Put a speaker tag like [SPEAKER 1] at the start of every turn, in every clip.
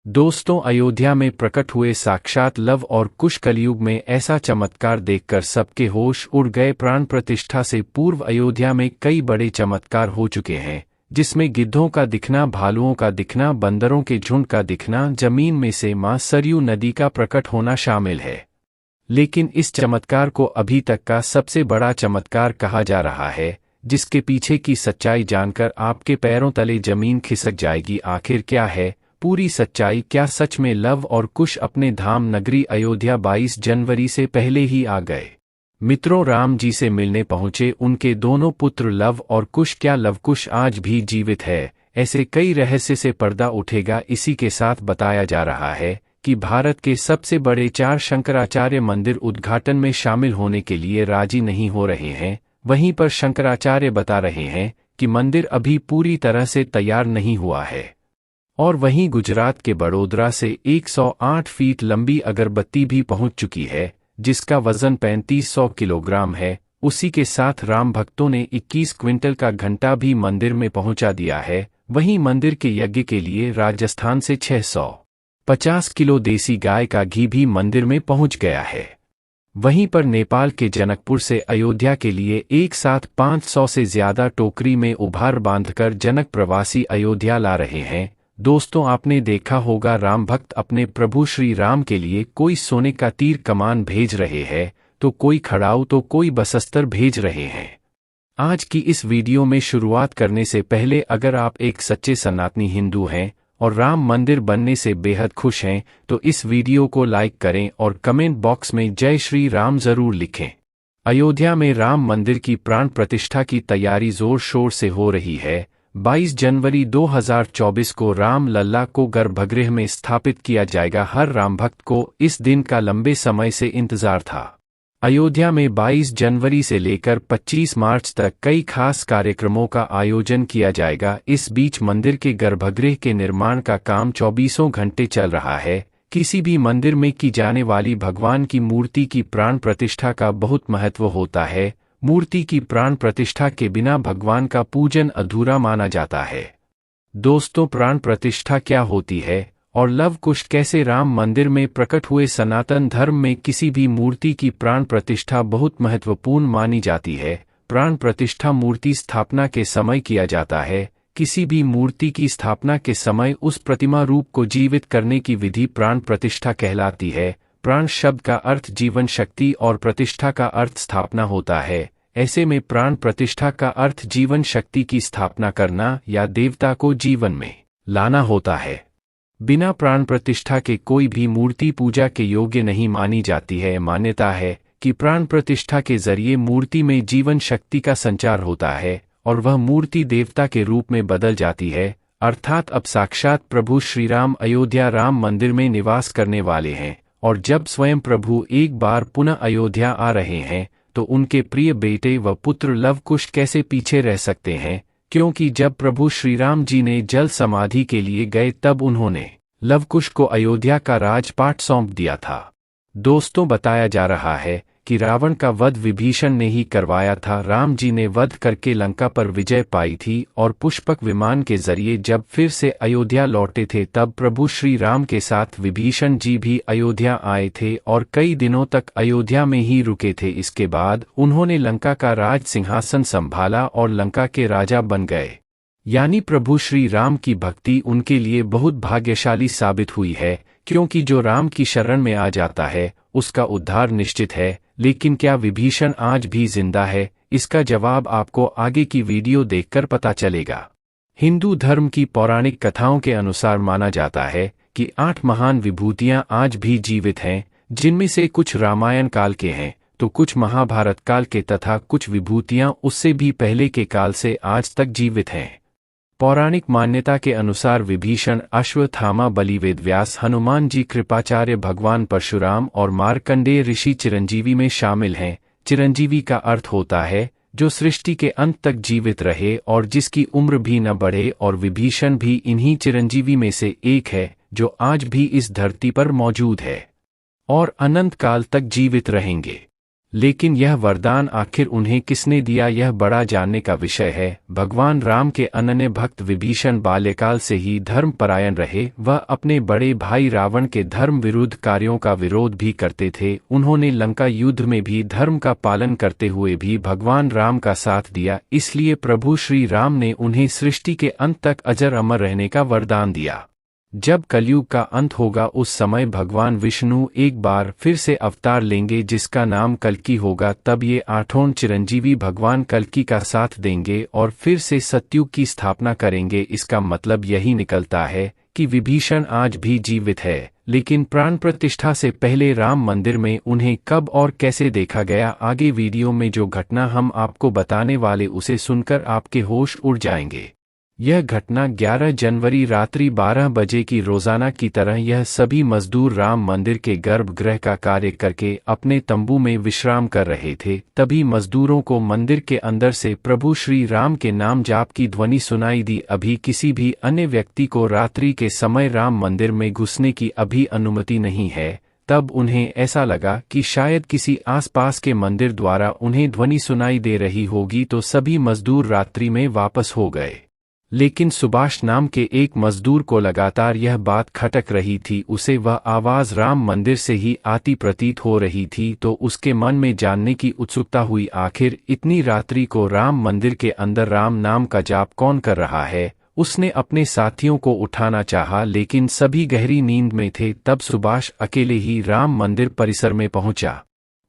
[SPEAKER 1] दोस्तों, अयोध्या में प्रकट हुए साक्षात लव और कुश कलयुग में ऐसा चमत्कार देखकर सबके होश उड़ गए। प्राण प्रतिष्ठा से पूर्व अयोध्या में कई बड़े चमत्कार हो चुके हैं, जिसमें गिद्धों का दिखना, भालुओं का दिखना, बंदरों के झुंड का दिखना, जमीन में से मां सरयू नदी का प्रकट होना शामिल है। लेकिन इस चमत्कार को अभी तक का सबसे बड़ा चमत्कार कहा जा रहा है, जिसके पीछे की सच्चाई जानकर आपके पैरों तले जमीन खिसक जाएगी। आखिर क्या है पूरी सच्चाई? क्या सच में लव और कुश अपने धाम नगरी अयोध्या 22 जनवरी से पहले ही आ गए? मित्रों, राम जी से मिलने पहुंचे उनके दोनों पुत्र लव और कुश। क्या लवकुश आज भी जीवित है? ऐसे कई रहस्य से पर्दा उठेगा। इसी के साथ बताया जा रहा है कि भारत के सबसे बड़े 4 शंकराचार्य मंदिर उद्घाटन में शामिल होने के लिए राजी नहीं हो रहे हैं। वहीं पर शंकराचार्य बता रहे हैं कि मंदिर अभी पूरी तरह से तैयार नहीं हुआ है। और वहीं गुजरात के बड़ोदरा से 108 फीट लंबी अगरबत्ती भी पहुंच चुकी है, जिसका वजन 3500 किलोग्राम है। उसी के साथ राम भक्तों ने 21 क्विंटल का घंटा भी मंदिर में पहुंचा दिया है। वहीं मंदिर के यज्ञ के लिए राजस्थान से 650 किलो देसी गाय का घी भी मंदिर में पहुंच गया है। वहीं पर नेपाल के जनकपुर से अयोध्या के लिए एक साथ 500 से ज्यादा टोकरी में उभार बांधकर जनक प्रवासी अयोध्या ला रहे हैं। दोस्तों, आपने देखा होगा राम भक्त अपने प्रभु श्री राम के लिए कोई सोने का तीर कमान भेज रहे हैं, तो कोई खड़ाऊ, तो कोई बसस्तर भेज रहे हैं। आज की इस वीडियो में शुरुआत करने से पहले अगर आप एक सच्चे सनातनी हिंदू हैं और राम मंदिर बनने से बेहद खुश हैं, तो इस वीडियो को लाइक करें और कमेंट बॉक्स में जय श्री राम जरूर लिखें। अयोध्या में राम मंदिर की प्राण प्रतिष्ठा की तैयारी जोर शोर से हो रही है। 22 जनवरी 2024 को राम लल्ला को गर्भगृह में स्थापित किया जाएगा। हर राम भक्त को इस दिन का लंबे समय से इंतजार था। अयोध्या में 22 जनवरी से लेकर 25 मार्च तक कई खास कार्यक्रमों का आयोजन किया जाएगा। इस बीच मंदिर के गर्भगृह के निर्माण का काम 24 घंटे चल रहा है। किसी भी मंदिर में की जाने वाली भगवान की मूर्ति की प्राण प्रतिष्ठा का बहुत महत्व होता है। मूर्ति की प्राण प्रतिष्ठा के बिना भगवान का पूजन अधूरा माना जाता है। दोस्तों, प्राण प्रतिष्ठा क्या होती है और लव कुश कैसे राम मंदिर में प्रकट हुए? सनातन धर्म में किसी भी मूर्ति की प्राण प्रतिष्ठा बहुत महत्वपूर्ण मानी जाती है। प्राण प्रतिष्ठा मूर्ति स्थापना के समय किया जाता है। किसी भी मूर्ति की स्थापना के समय उस प्रतिमा रूप को जीवित करने की विधि प्राण प्रतिष्ठा कहलाती है। प्राण शब्द का अर्थ जीवन शक्ति और प्रतिष्ठा का अर्थ स्थापना होता है। ऐसे में प्राण प्रतिष्ठा का अर्थ जीवन शक्ति की स्थापना करना या देवता को जीवन में लाना होता है। बिना प्राण प्रतिष्ठा के कोई भी मूर्ति पूजा के योग्य नहीं मानी जाती है। मान्यता है कि प्राण प्रतिष्ठा के जरिए मूर्ति में जीवन शक्ति का संचार होता है और वह मूर्ति देवता के रूप में बदल जाती है। अर्थात अब साक्षात प्रभु श्री राम अयोध्या राम मंदिर में निवास करने वाले हैं। और जब स्वयं प्रभु एक बार पुनः अयोध्या आ रहे हैं, तो उनके प्रिय बेटे व पुत्र लव कुश कैसे पीछे रह सकते हैं? क्योंकि जब प्रभु श्री राम जी ने जल समाधि के लिए गए, तब उन्होंने लव कुश को अयोध्या का राजपाट सौंप दिया था। दोस्तों, बताया जा रहा है कि रावण का वध विभीषण ने ही करवाया था। राम जी ने वध करके लंका पर विजय पाई थी और पुष्पक विमान के जरिए जब फिर से अयोध्या लौटे थे, तब प्रभु श्री राम के साथ विभीषण जी भी अयोध्या आए थे और कई दिनों तक अयोध्या में ही रुके थे। इसके बाद उन्होंने लंका का राज सिंहासन संभाला और लंका के राजा बन गए। यानी प्रभु श्री राम की भक्ति उनके लिए बहुत भाग्यशाली साबित हुई है, क्योंकि जो राम की शरण में आ जाता है उसका उद्धार निश्चित है। लेकिन क्या विभीषण आज भी जिंदा है? इसका जवाब आपको आगे की वीडियो देखकर पता चलेगा। हिंदू धर्म की पौराणिक कथाओं के अनुसार माना जाता है कि 8 महान विभूतियां आज भी जीवित हैं, जिनमें से कुछ रामायण काल के हैं, तो कुछ महाभारत काल के तथा कुछ विभूतियां उससे भी पहले के काल से आज तक जीवित हैं। पौराणिक मान्यता के अनुसार विभीषण, अश्वत्थामा, बलि, वेदव्यास, हनुमान जी, कृपाचार्य, भगवान परशुराम और मार्कंडेय ऋषि चिरंजीवी में शामिल हैं। चिरंजीवी का अर्थ होता है जो सृष्टि के अंत तक जीवित रहे और जिसकी उम्र भी न बढ़े, और विभीषण भी इन्हीं चिरंजीवी में से एक है, जो आज भी इस धरती पर मौजूद है और अनंत काल तक जीवित रहेंगे। लेकिन यह वरदान आखिर उन्हें किसने दिया, यह बड़ा जानने का विषय है। भगवान राम के अनन्य भक्त विभीषण बाल्यकाल से ही धर्मपरायण रहे। वह अपने बड़े भाई रावण के धर्म विरुद्ध कार्यों का विरोध भी करते थे। उन्होंने लंका युद्ध में भी धर्म का पालन करते हुए भी भगवान राम का साथ दिया। इसलिए प्रभु श्री राम ने उन्हें सृष्टि के अंत तक अजर अमर रहने का वरदान दिया। जब कलयुग का अंत होगा उस समय भगवान विष्णु एक बार फिर से अवतार लेंगे जिसका नाम कल्कि होगा। तब ये आठों चिरंजीवी भगवान कल्कि का साथ देंगे और फिर से सतयुग की स्थापना करेंगे। इसका मतलब यही निकलता है कि विभीषण आज भी जीवित है, लेकिन प्राण प्रतिष्ठा से पहले राम मंदिर में उन्हें कब और कैसे देखा गया, आगे वीडियो में जो घटना हम आपको बताने वाले उसे सुनकर आपके होश उड़ जाएंगे। यह घटना 11 जनवरी रात्रि 12 बजे की रोजाना की तरह यह सभी मजदूर राम मंदिर के गर्भगृह का कार्य करके अपने तंबू में विश्राम कर रहे थे। तभी मजदूरों को मंदिर के अंदर से प्रभु श्री राम के नाम जाप की ध्वनि सुनाई दी। अभी किसी भी अन्य व्यक्ति को रात्रि के समय राम मंदिर में घुसने की अभी अनुमति नहीं है। तब उन्हें ऐसा लगा कि शायद किसी आसपास के मंदिर द्वारा उन्हें ध्वनि सुनाई दे रही होगी, तो सभी मजदूर रात्रि में वापस हो गए। लेकिन सुभाष नाम के एक मजदूर को लगातार यह बात खटक रही थी। उसे वह आवाज राम मंदिर से ही आती प्रतीत हो रही थी, तो उसके मन में जानने की उत्सुकता हुई, आखिर इतनी रात्रि को राम मंदिर के अंदर राम नाम का जाप कौन कर रहा है। उसने अपने साथियों को उठाना चाहा, लेकिन सभी गहरी नींद में थे। तब सुभाष अकेले ही राम मंदिर परिसर में पहुंचा।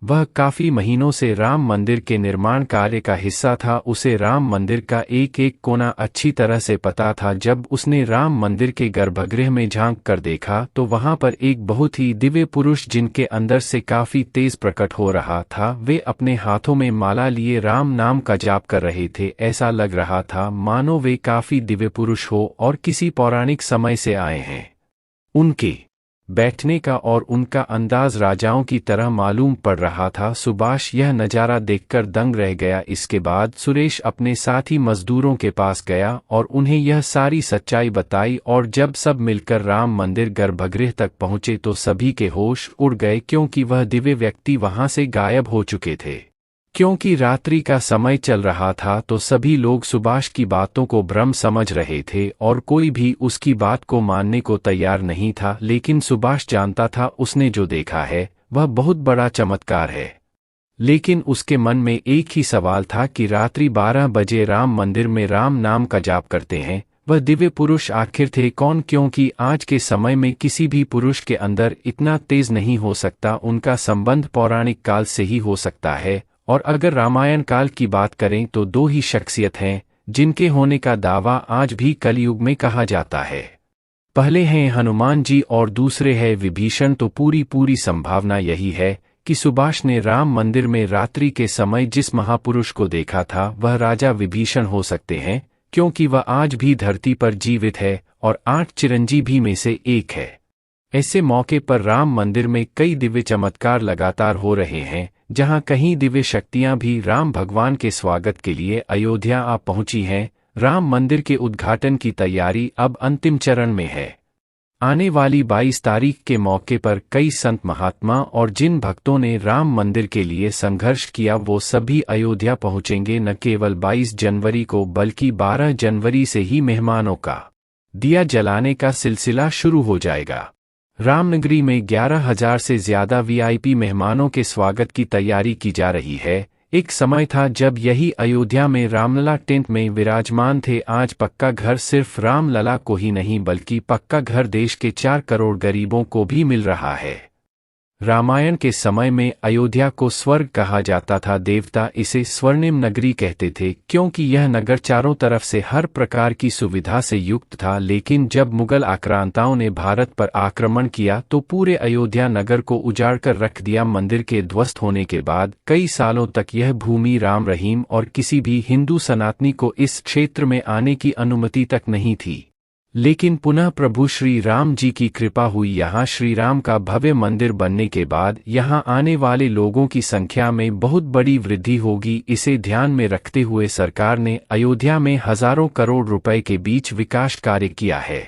[SPEAKER 1] वह काफी महीनों से राम मंदिर के निर्माण कार्य का हिस्सा था। उसे राम मंदिर का एक एक कोना अच्छी तरह से पता था। जब उसने राम मंदिर के गर्भगृह में झांक कर देखा तो वहां पर एक बहुत ही दिव्य पुरुष, जिनके अंदर से काफी तेज प्रकट हो रहा था, वे अपने हाथों में माला लिए राम नाम का जाप कर रहे थे। ऐसा लग रहा था मानो वे काफी दिव्य पुरुष हो और किसी पौराणिक समय से आए हैं। उनके बैठने का और उनका अंदाज राजाओं की तरह मालूम पड़ रहा था। सुभाष यह नज़ारा देखकर दंग रह गया। इसके बाद सुरेश अपने साथी मजदूरों के पास गया और उन्हें यह सारी सच्चाई बताई। और जब सब मिलकर राम मंदिर गर्भगृह तक पहुंचे तो सभी के होश उड़ गए, क्योंकि वह दिव्य व्यक्ति वहां से गायब हो चुके थे। क्योंकि रात्रि का समय चल रहा था तो सभी लोग सुभाष की बातों को भ्रम समझ रहे थे और कोई भी उसकी बात को मानने को तैयार नहीं था। लेकिन सुभाष जानता था उसने जो देखा है वह बहुत बड़ा चमत्कार है। लेकिन उसके मन में एक ही सवाल था कि रात्रि 12 बजे राम मंदिर में राम नाम का जाप करते हैं वह दिव्य पुरुष आखिर थे कौन, क्योंकि आज के समय में किसी भी पुरुष के अंदर इतना तेज नहीं हो सकता। उनका संबंध पौराणिक काल से ही हो सकता है। और अगर रामायण काल की बात करें तो दो ही शख्सियत हैं जिनके होने का दावा आज भी कलयुग में कहा जाता है। पहले हैं हनुमान जी और दूसरे है विभीषण। तो पूरी संभावना यही है कि सुभाष ने राम मंदिर में रात्रि के समय जिस महापुरुष को देखा था वह राजा विभीषण हो सकते हैं, क्योंकि वह आज भी धरती पर जीवित है और 8 चिरंजीवी में से एक है। ऐसे मौके पर राम मंदिर में कई दिव्य चमत्कार लगातार हो रहे हैं। जहां कहीं दिव्य शक्तियां भी राम भगवान के स्वागत के लिए अयोध्या आ पहुंची हैं। राम मंदिर के उद्घाटन की तैयारी अब अंतिम चरण में है। आने वाली 22 तारीख के मौके पर कई संत महात्मा और जिन भक्तों ने राम मंदिर के लिए संघर्ष किया वो सभी अयोध्या पहुंचेंगे। न केवल 22 जनवरी को बल्कि 12 जनवरी से ही मेहमानों का दिया जलाने का सिलसिला शुरू हो जाएगा। रामनगरी में 11,000 से ज्यादा वीआईपी मेहमानों के स्वागत की तैयारी की जा रही है। एक समय था जब यही अयोध्या में रामलला टेंट में विराजमान थे। आज पक्का घर सिर्फ रामलला को ही नहीं बल्कि पक्का घर देश के 4 करोड़ गरीबों को भी मिल रहा है। रामायण के समय में अयोध्या को स्वर्ग कहा जाता था। देवता इसे स्वर्णिम नगरी कहते थे, क्योंकि यह नगर चारों तरफ से हर प्रकार की सुविधा से युक्त था। लेकिन जब मुगल आक्रांताओं ने भारत पर आक्रमण किया तो पूरे अयोध्या नगर को उजाड़ कर रख दिया। मंदिर के ध्वस्त होने के बाद कई सालों तक यह भूमि राम रहीम और किसी भी हिंदू सनातनी को इस क्षेत्र में आने की अनुमति तक नहीं थी। लेकिन पुनः प्रभु श्री राम जी की कृपा हुई। यहाँ श्री राम का भव्य मंदिर बनने के बाद यहाँ आने वाले लोगों की संख्या में बहुत बड़ी वृद्धि होगी। इसे ध्यान में रखते हुए सरकार ने अयोध्या में हजारों करोड़ रुपए के बीच विकास कार्य किया है।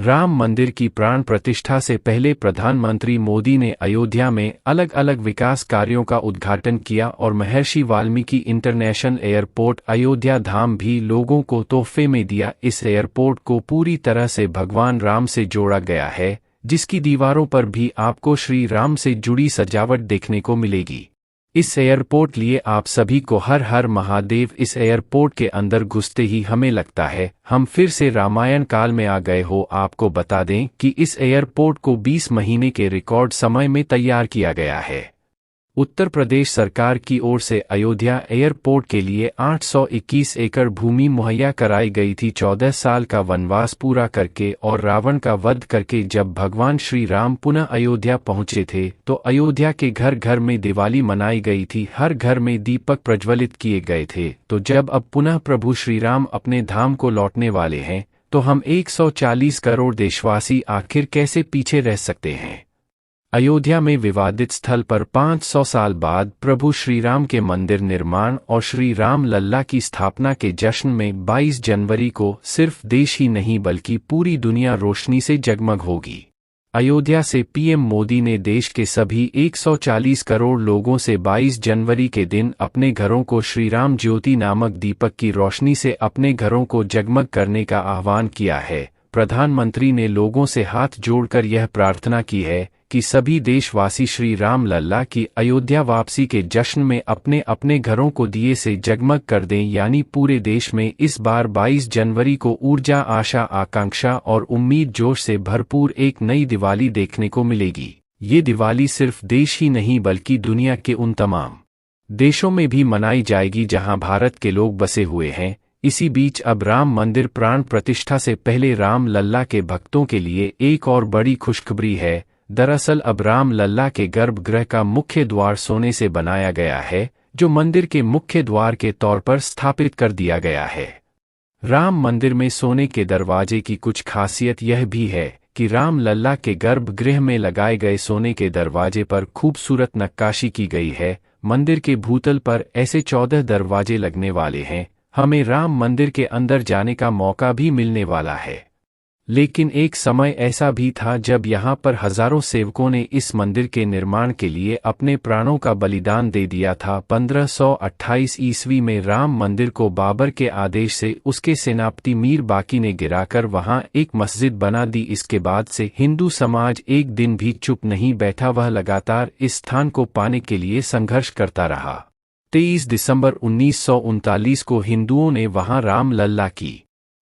[SPEAKER 1] राम मंदिर की प्राण प्रतिष्ठा से पहले प्रधानमंत्री मोदी ने अयोध्या में अलग अलग विकास कार्यों का उद्घाटन किया और महर्षि वाल्मीकि इंटरनेशनल एयरपोर्ट अयोध्या धाम भी लोगों को तोहफे में दिया। इस एयरपोर्ट को पूरी तरह से भगवान राम से जोड़ा गया है, जिसकी दीवारों पर भी आपको श्री राम से जुड़ी सजावट देखने को मिलेगी। इस एयरपोर्ट लिए आप सभी को हर हर महादेव। इस एयरपोर्ट के अंदर घुसते ही हमें लगता है हम फिर से रामायण काल में आ गए हो। आपको बता दें कि इस एयरपोर्ट को 20 महीने के रिकॉर्ड समय में तैयार किया गया है। उत्तर प्रदेश सरकार की ओर से अयोध्या एयरपोर्ट के लिए 821 एकड़ भूमि मुहैया कराई गई थी। 14 साल का वनवास पूरा करके और रावण का वध करके जब भगवान श्री राम पुनः अयोध्या पहुंचे थे तो अयोध्या के घर घर में दिवाली मनाई गई थी, हर घर में दीपक प्रज्वलित किए गए थे। तो जब अब पुनः प्रभु श्री राम अपने धाम को लौटने वाले हैं तो हम 140 करोड़ देशवासी आखिर कैसे पीछे रह सकते हैं। अयोध्या में विवादित स्थल पर 500 साल बाद प्रभु श्रीराम के मंदिर निर्माण और श्री राम लल्ला की स्थापना के जश्न में 22 जनवरी को सिर्फ देश ही नहीं बल्कि पूरी दुनिया रोशनी से जगमग होगी। अयोध्या से पीएम मोदी ने देश के सभी 140 करोड़ लोगों से 22 जनवरी के दिन अपने घरों को श्रीराम ज्योति नामक दीपक की रोशनी से अपने घरों को जगमग करने का आह्वान किया है। प्रधानमंत्री ने लोगों से हाथ जोड़कर यह प्रार्थना की है कि सभी देशवासी श्री राम लल्ला की अयोध्या वापसी के जश्न में अपने अपने घरों को दिए से जगमग कर दें। यानी पूरे देश में इस बार 22 जनवरी को ऊर्जा, आशा, आकांक्षा और उम्मीद जोश से भरपूर एक नई दिवाली देखने को मिलेगी। ये दिवाली सिर्फ देश ही नहीं बल्कि दुनिया के उन तमाम देशों में भी मनाई जाएगी जहां भारत के लोग बसे हुए हैं। इसी बीच अब राम मंदिर प्राण प्रतिष्ठा से पहले राम लल्ला के भक्तों के लिए एक और बड़ी खुशखबरी है। दरअसल अब राम लल्ला के गर्भगृह का मुख्य द्वार सोने से बनाया गया है, जो मंदिर के मुख्य द्वार के तौर पर स्थापित कर दिया गया है। राम मंदिर में सोने के दरवाजे की कुछ खासियत यह भी है कि राम लल्ला के गर्भगृह में लगाए गए सोने के दरवाजे पर खूबसूरत नक्काशी की गई है। मंदिर के भूतल पर ऐसे 14 दरवाजे लगने वाले हैं। हमें राम मंदिर के अंदर जाने का मौका भी मिलने वाला है। लेकिन एक समय ऐसा भी था जब यहाँ पर हजारों सेवकों ने इस मंदिर के निर्माण के लिए अपने प्राणों का बलिदान दे दिया था। 1528 ईस्वी में राम मंदिर को बाबर के आदेश से उसके सेनापति मीर बाकी ने गिराकर वहाँ एक मस्जिद बना दी। इसके बाद से हिंदू समाज एक दिन भी चुप नहीं बैठा, वह लगातार इस स्थान को पाने के लिए संघर्ष करता रहा। 23 दिसंबर 1939 को हिंदुओं ने वहां राम लल्ला की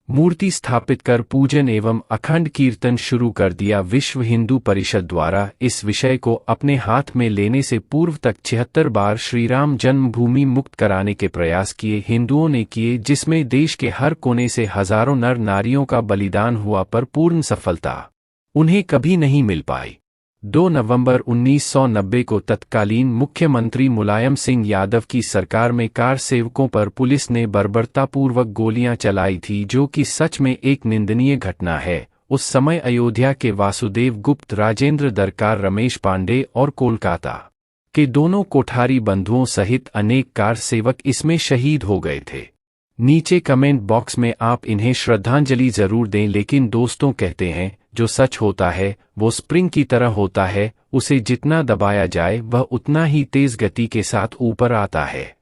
[SPEAKER 1] मूर्ति स्थापित कर पूजन एवं अखंड कीर्तन शुरू कर दिया। विश्व हिंदू परिषद द्वारा इस विषय को अपने हाथ में लेने से पूर्व तक 76 बार श्रीराम जन्मभूमि मुक्त कराने के प्रयास किए हिंदुओं ने किए, जिसमें देश के हर कोने से हजारों नर नारियों का बलिदान हुआ, पर पूर्ण सफलता उन्हें कभी नहीं मिल पाई। 2 नवंबर 1990 को तत्कालीन मुख्यमंत्री मुलायम सिंह यादव की सरकार में कार सेवकों पर पुलिस ने बर्बरतापूर्वक गोलियां चलाई थी, जो कि सच में एक निंदनीय घटना है। उस समय अयोध्या के वासुदेव गुप्त, राजेंद्र दरकार, रमेश पांडे और कोलकाता के दोनों कोठारी बंधुओं सहित अनेक कार सेवक इसमें शहीद हो गए थे। नीचे कमेंट बॉक्स में आप इन्हें श्रद्धांजलि जरूर दें। लेकिन दोस्तों कहते हैं जो सच होता है वो स्प्रिंग की तरह होता है, उसे जितना दबाया जाए वह उतना ही तेज गति के साथ ऊपर आता है।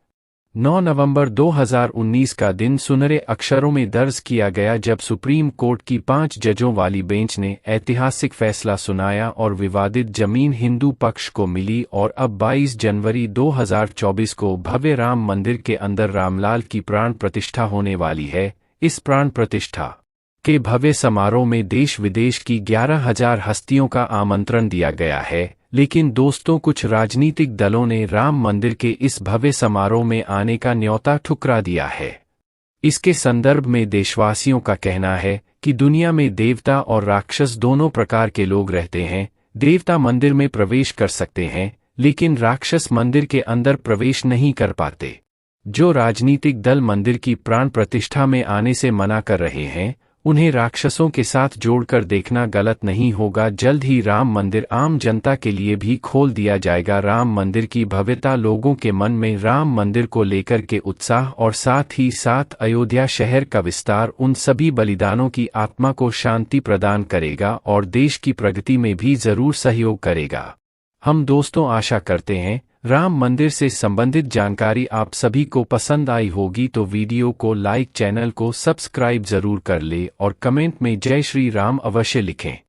[SPEAKER 1] 9 नवंबर 2019 का दिन सुनहरे अक्षरों में दर्ज किया गया जब सुप्रीम कोर्ट की 5 जजों वाली बेंच ने ऐतिहासिक फैसला सुनाया और विवादित जमीन हिंदू पक्ष को मिली। और अब 22 जनवरी 2024 को भव्य राम मंदिर के अंदर रामलाल की प्राण प्रतिष्ठा होने वाली है। इस प्राण प्रतिष्ठा के भव्य समारोह में देश विदेश की 11,000 हस्तियों का आमंत्रण दिया गया है। लेकिन दोस्तों, कुछ राजनीतिक दलों ने राम मंदिर के इस भव्य समारोह में आने का न्योता ठुकरा दिया है। इसके संदर्भ में देशवासियों का कहना है कि दुनिया में देवता और राक्षस दोनों प्रकार के लोग रहते हैं। देवता मंदिर में प्रवेश कर सकते हैं, लेकिन राक्षस मंदिर के अंदर प्रवेश नहीं कर पाते। जो राजनीतिक दल मंदिर की प्राण प्रतिष्ठा में आने से मना कर रहे हैं, उन्हें राक्षसों के साथ जोड़कर देखना गलत नहीं होगा। जल्द ही राम मंदिर आम जनता के लिए भी खोल दिया जाएगा। राम मंदिर की भव्यता लोगों के मन में राम मंदिर को लेकर के उत्साह और साथ ही साथ अयोध्या शहर का विस्तार उन सभी बलिदानों की आत्मा को शांति प्रदान करेगा और देश की प्रगति में भी जरूर सहयोग करेगा। हम दोस्तों आशा करते हैं राम मंदिर से संबंधित जानकारी आप सभी को पसंद आई होगी, तो वीडियो को लाइक, चैनल को सब्सक्राइब जरूर कर ले और कमेंट में जय श्री राम अवश्य लिखें।